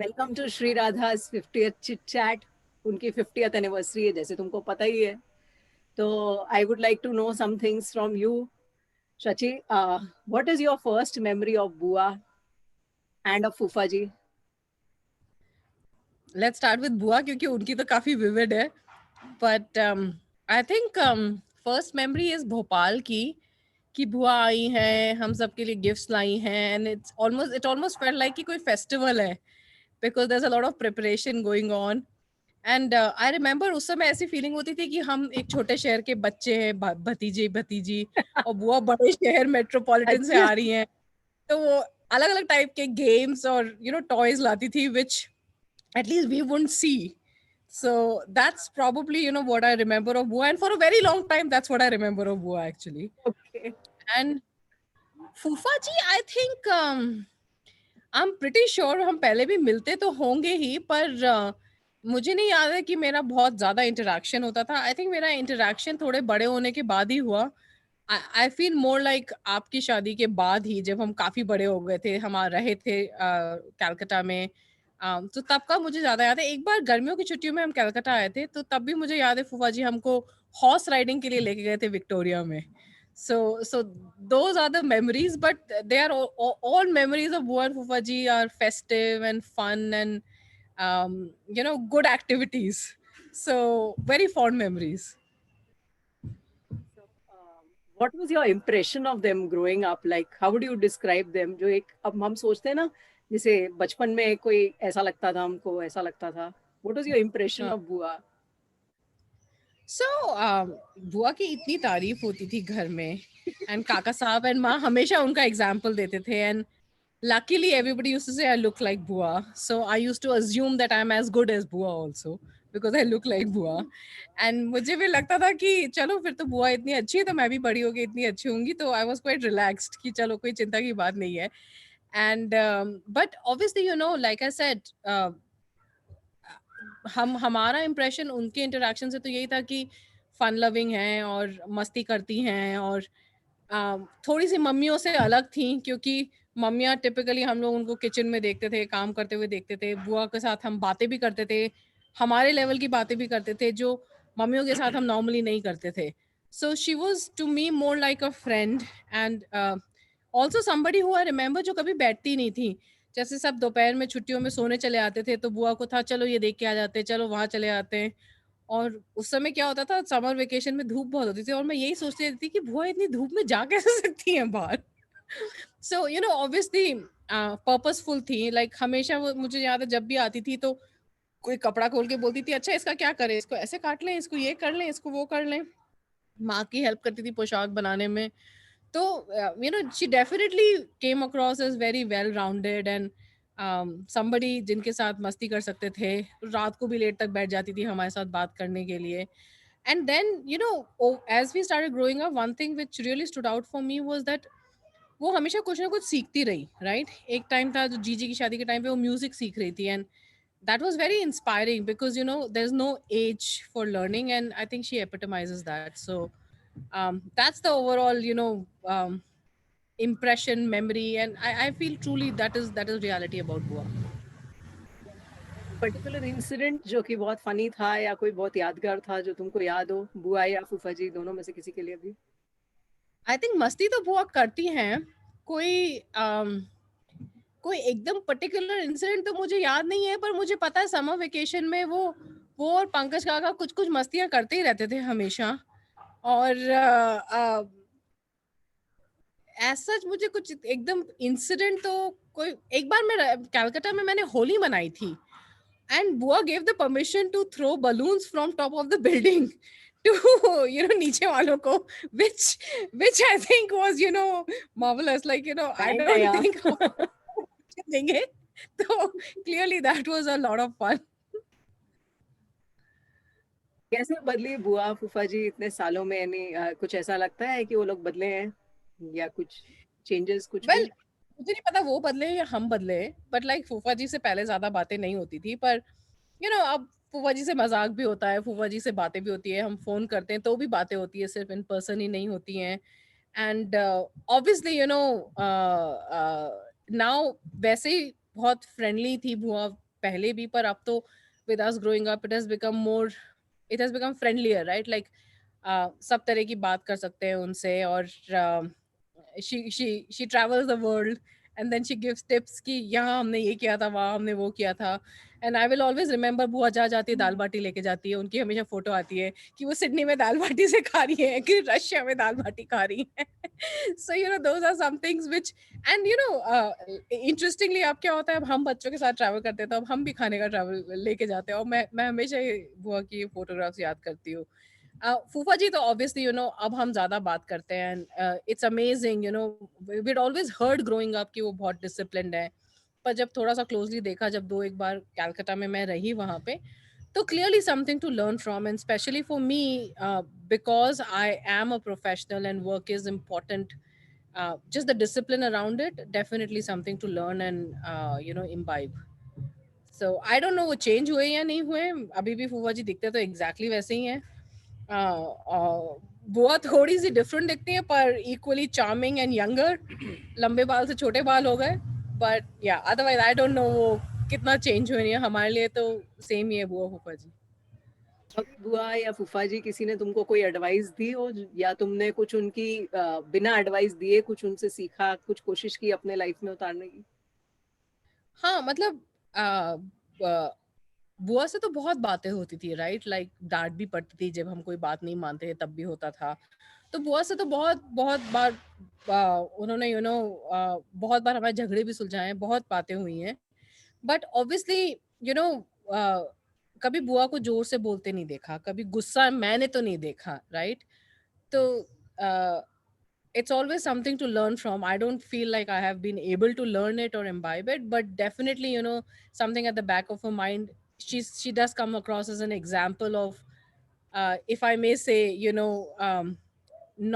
Welcome to Shri Radha's 50th chit chat. उनकी 50th anniversary है, जैसे तुमको पता ही है। तो I would like to know some things from you, Shachi. What is your first memory of बुआ एंड ऑफ फूफा जी? लेट्स स्टार्ट विद बुआ क्योंकि उनकी तो काफी विविड है। But I think first memory is Bhopal की, कि बुआ आई हैं, हम सबके लिए गिफ्ट्स लाई हैं, and it almost felt like कि कोई फेस्टिवल है, because there is a lot of preparation going on. And I remember उस समय ऐसी फीलिंग होती थी कि हम एक छोटे शहर के बच्चे हैं, भतीजे भतीजी, और बुआ बड़े शहर मेट्रोपॉलिटन से अच्छा। आ रही हैं। तो वो अलग अलग टाइप के गेम्स और टॉयज लाती थी, विच at least we wouldn't see. So that's probably what I remember of Bua, and for a very long time that's what I remember of Bua actually. Okay. And Fufa ji, I think I'm pretty sure हम पहले भी मिलते तो होंगे ही, पर मुझे नहीं याद है कि मेरा बहुत ज्यादा इंटरेक्शन होता था। आई थिंक मेरा इंटरेक्शन थोड़े बड़े होने के बाद ही हुआ। आई फील मोर लाइक आपकी शादी के बाद ही, जब हम काफी बड़े हो गए थे, हम आ रहे थे कलकत्ता में। तो तब का मुझे ज्यादा याद है। एक बार गर्मियों की छुट्टियों में हम कलकत्ता आए थे, तो तब भी मुझे याद है फूफा जी हमको हॉर्स राइडिंग के लिए लेके गए थे विक्टोरिया में। So those are the memories, but they are all memories of Bua and Fufaji are festive and fun, and good activities. So very fond memories. What was your impression of them growing up? Like how would you describe them? जो एक अब हम सोचते हैं ना, जैसे बचपन में कोई ऐसा लगता था, हमको ऐसा लगता था। What was your impression Uh, of बुआ? so बुआ की इतनी तारीफ होती थी घर में, एंड काका साहब एंड माँ हमेशा उनका एग्जाम्पल देते थे, and luckily everybody used to say I look like Bua, so I used to assume that I'm as good as Bua also, because I look like Bua. And मुझे भी लगता था कि चलो फिर तो बुआ इतनी अच्छी है तो मैं भी बड़ी होगी इतनी अच्छी होंगी, तो I was quite relaxed कि चलो कोई चिंता की बात नहीं है। And but obviously like I said, हम हमारा इम्प्रेशन उनके इंटरेक्शन से तो यही था कि फन लविंग हैं और मस्ती करती हैं, और थोड़ी सी मम्मियों से अलग थी, क्योंकि मम्मियाँ टिपिकली हम लोग उनको किचन में देखते थे, काम करते हुए देखते थे। बुआ के साथ हम बातें भी करते थे, हमारे लेवल की बातें भी करते थे जो मम्मियों के साथ हम नॉर्मली नहीं करते थे। So she was to me more like a friend, and also somebody who I remember, जो कभी बैठती नहीं थी। जैसे सब दोपहर में छुट्टियों में सोने चले आते थे, तो बुआ को था चलो ये देख के आ जाते हैं, चलो वहाँ चले आते हैं। और उस समय क्या होता था, समर वेकेशन में धूप बहुत होती थी, और मैं यही सोचती रहती थी कि बुआ इतनी धूप में जा कैसे सकती हैं बाहर। सो ऑब्वियसली पर्पसफुल थी। लाइक हमेशा वो, मुझे याद है जब भी आती थी तो कोई कपड़ा खोल के बोलती थी अच्छा इसका क्या करें, इसको ऐसे काट लें, इसको ये कर लें, इसको वो कर लें। माँ की हेल्प करती थी पोशाक बनाने में। तो she definitely came across as very well rounded, and somebody जिनके साथ मस्ती कर सकते थे। रात को भी लेट तक बैठ जाती थी हमारे साथ बात करने के लिए। And then as we started growing up, one thing which really stood out for me was that वो हमेशा कुछ ना कुछ सीखती रही, राइट? एक टाइम था जो जीजी की शादी के टाइम पे वो म्यूजिक सीख रही थी, and that was very inspiring because there's no age for learning, and I think she epitomizes that. So that's the overall impression, memory, and I feel truly that is reality about Bua. कोई particular incident जो कि बहुत funny था या कोई बहुत यादगार था जो तुमको याद हो, बुआ या फूफा जी दोनों में से किसी के लिए भी? आई थिंक मस्ती तो बुआ करती हैं। कोई कोई एकदम पर्टिकुलर इंसिडेंट तो मुझे याद नहीं है, पर मुझे पता है समर वेकेशन में वो और पंकज काका कुछ कुछ मस्तियां करते ही रहते थे हमेशा। और ऐसा मुझे कुछ एकदम इंसिडेंट तो कोई, एक बार मैं कलकत्ता में मैंने होली मनाई थी, एंड बुआ gave the permission to throw balloons from top of the building to नीचे वालों को, which I think was marvelous, like I मैं don't गया। think देंगे। तो clearly that was a lot of fun. कैसे बदली बुआ फूफा जी इतने सालों में? यानी कुछ ऐसा लगता है कि वो लोग बदले हैं या कुछ चेंजेस कुछ Well, भी? मुझे नहीं पता वो बदले या हम बदले, बट लाइक फूफा जी से पहले ज्यादा बातें नहीं होती थी, पर अब फूफा जी से मजाक भी होता है, फूफा जी से बातें भी होती है, हम फोन करते हैं तो भी बातें होती है, सिर्फ इन पर्सन ही नहीं होती हैं। एंड ऑब्वियसली नाउ वैसे ही बहुत फ्रेंडली थी बुआ पहले भी, पर अब तो with us growing up it has become friendlier, right? Like सब तरह की बात कर सकते हैं उनसे, और she travels the world and then she gives tips कि यहाँ हमने ये किया था, वहाँ हमने वो किया था. And I will always remember, बुआ जहाँ जाती है दाल बाटी लेके जाती है, उनकी हमेशा फोटो आती है कि वो सिडनी में दाल बाटी से खा रही है कि रशिया में दाल बाटी खा रही है. So you know those are some things which, and you know interestingly अब क्या होता है, अब हम बच्चों के साथ ट्रैवल करते हैं तो अब हम भी खाने का ट्रैवल लेके जाते हैं, और मैं हमेशा ये बुआ की फोटोग्राफ्स याद करती हूँ. फूफा जी तो ऑब्वियसली यू नो अब हम ज्यादा बात करते हैं. It's amazing, you know weed always heard growing up कि वो बहुत डिसिप्लिन्ड है, पर जब थोड़ा सा क्लोजली देखा, जब दो एक बार कैलकाटा में मैं रही वहाँ पे, तो clearly something to learn from, and especially for me, because I am a professional and work is important. Just the discipline around it, definitely something to learn and you know, imbibe. So I don't know वो change हुए या नहीं हुए, अभी भी फूफा जी दिखते तो exactly वैसे ही हैं. बुआ थोड़ी सी डिफरेंट दिखती है, पर इक्वली चार्मिंग एंड यंगर. लंबे बाल से छोटे बाल हो गए, बट या अदरवाइज आई डोंट नो वो कितना चेंज हुए हैं. हमारे लिए तो सेम ही है बुआ फूफा जी. कभी बुआ या फूफा जी किसी ने तुमको कोई एडवाइस दी हो, या तुमने कुछ उनकी बिना एडवाइस दिए कुछ उनसे सीखा, कुछ कोशिश की अपने लाइफ में उतारने की? हाँ मतलब बुआ से तो बहुत बातें होती थी, राइट? लाइक डांट भी पड़ती थी जब हम कोई बात नहीं मानते थे, तब भी होता था. तो बुआ से तो बहुत बहुत बार उन्होंने यू नो बहुत बार हमारे झगड़े भी सुलझाए हैं, बहुत बातें हुई हैं. बट ऑब्वियसली यू नो कभी बुआ को जोर से बोलते नहीं देखा, कभी गुस्सा मैंने तो नहीं देखा, राइट? तो it's always something to learn from. I don't feel like I have been able to learn it or imbibe it, but definitely, you know, something at the back of her mind. She does come across as an example of, if I may say, you know,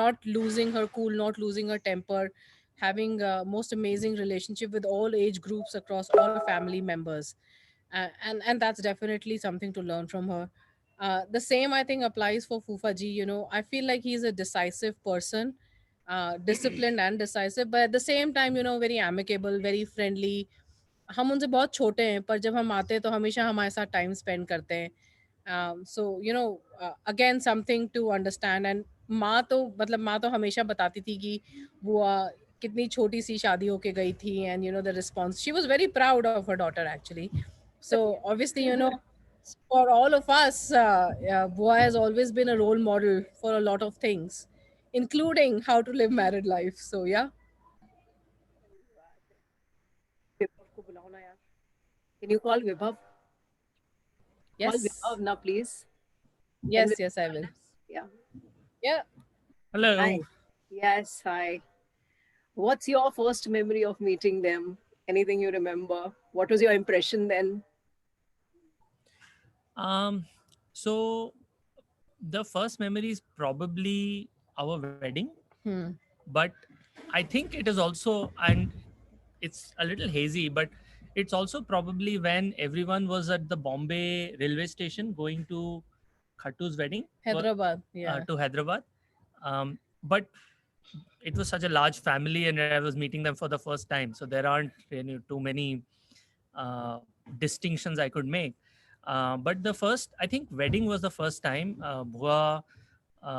not losing her cool, not losing her temper, having a most amazing relationship with all age groups across all family members, and that's definitely something to learn from her. The same I think applies for Fufa ji. You know, I feel like he's a decisive person, disciplined and decisive, but at the same time, you know, very amicable, very friendly. हम उनसे बहुत छोटे हैं, पर जब हम आते हैं तो हमेशा हमारे साथ टाइम स्पेंड करते हैं. So you know again something to understand. And माँ तो हमेशा बताती थी कि वो कितनी छोटी सी शादी होके गई थी, and you know the response, she was very proud of her daughter actually. So obviously you know for all of us, Bua has always been a role model for a lot of things, including how to live married life. So yeah. विभव को बुलाओ ना यार. Can you call Vibhav? Call Yes. Vibhav now, please. Can Yes, Vibhav yes, I join will. us? Yeah. Yeah. Hi. Hello. Yes, hi. What's your first memory of meeting them? Anything you remember? What was your impression then? So the first memory is probably our wedding, Hmm. but I think it is also, and it's a little hazy, but it's also probably when everyone was at the Bombay railway station going to Khattu's wedding Hyderabad. Yeah. to Hyderabad. But it was such a large family, and I was meeting them for the first time. So there aren't too many distinctions I could make. But the first, I think, wedding was the first time Bhua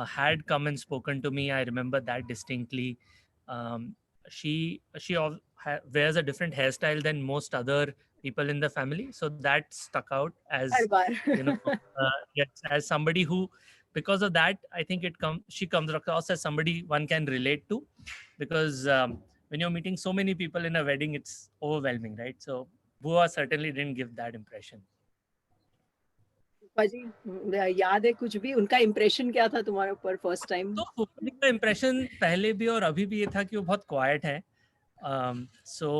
had come and spoken to me. I remember that distinctly. Um, she wears a different hairstyle than most other people in the family, so that stuck out her as bar. yes, as somebody who, because of that, I think she comes across as somebody one can relate to, because when you're meeting so many people in a wedding, it's overwhelming, right? So Bua certainly didn't give that impression. पाजी, याद है कुछ भी? उनका impression क्या था तुम्हारे ऊपर फर्स्ट टाइम? तो फूफा जी का इम्प्रेशन पहले भी और अभी भी ये था कि वो बहुत क्वाइट है. So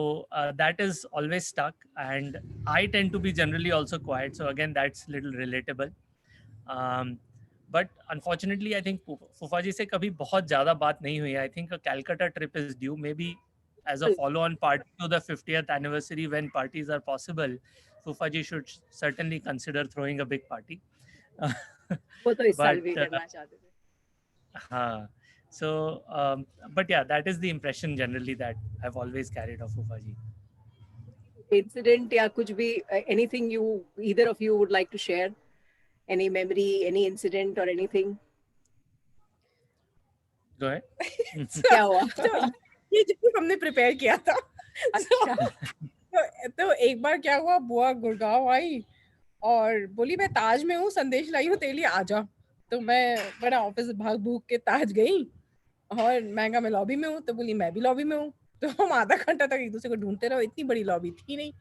that is always stuck, and I tend to be generally also quiet. So again, that's little relatable. But unfortunately, I think फूफा जी से कभी बहुत ज़्यादा बात नहीं हुई. I think a Calcutta trip is due, maybe as a follow-on party to the 50th anniversary when parties are possible. Fufa ji should certainly consider throwing a big party. वो तो इस साल But भी करना चाहते थे. so but yeah, that is the impression generally that I've always carried of Fufa ji. incident या कुछ भी, anything you either of you would like to share, any memory, any incident or anything? Go ahead. क्या हुआ? तो ये जो हमने prepare किया था अच्छा। तो एक बार क्या हुआ, बुआ गुड़गांव आई और बोली मैं ताज में हूँ, संदेश लाई हूँ तेरे लिए, आ जा। तो मैं बड़ा ऑफिस भाग भूग के ताज गई और मैं कहा मैं लॉबी में हूँ, तो बोली मैं भी लॉबी में हूँ। तो हम आधा घंटा तक एक दूसरे को ढूंढते रहो, इतनी बड़ी लॉबी थी नहीं।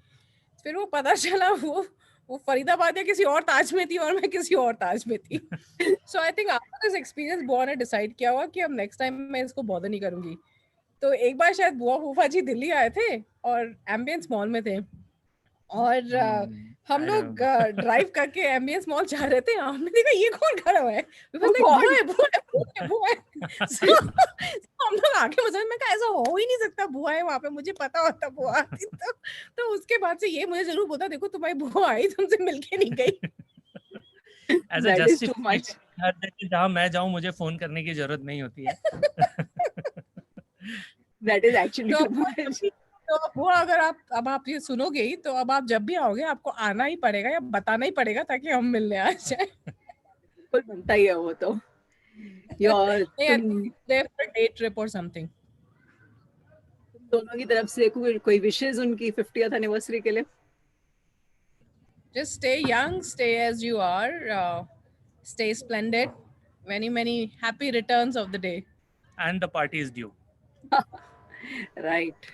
फिर वो पता चला वो फरीदाबाद या किसी और ताज में थी और मैं किसी और ताज में थी। So I think after this experience बुआ ने डिसाइड किया हुआ कि अब नेक्स्ट टाइम मैं इसको बॉदर नहीं करूंगी। तो एक बार शायद बुआ फूफा जी दिल्ली आए थे और एम्बियंस मॉल में थे और हम I लोग know. ड्राइव करके एम्बियंस मॉल जा रहे थे। हमने देखा ये कौन खड़ा हुआ है, बुआ है। So, हम लोग आगे मजा में कहा ऐसा हो ही नहीं सकता, बुआ है वहां पे, मुझे पता होता बुआ आती। तो उसके बाद से ये मुझे जरूर बोलता, देखो तुम्हारी बुआ आई तुमसे मिलके नहीं गई। As a That is too much. justification, हर जगह जहाँ मैं जाऊँ मुझे फोन करने की जरूरत नहीं होती है। That is actually तो too much. तो बुआ अगर आप ये सुनोगे ही, तो अब आप जब भी आओगे आपको आना ही पड़ेगा या बताना ही पड़ेगा ताकि हम मिलने आ जाए। बिल्कुल बनता ही है वो तो। Your डे ट्रिप और समथिंग। दोनों की तरफ से कोई विशेष उनकी 50th एनिवर्सरी के लिए? Just stay young, stay as you are, stay splendid. Many happy returns of the day. And the party is due. Right.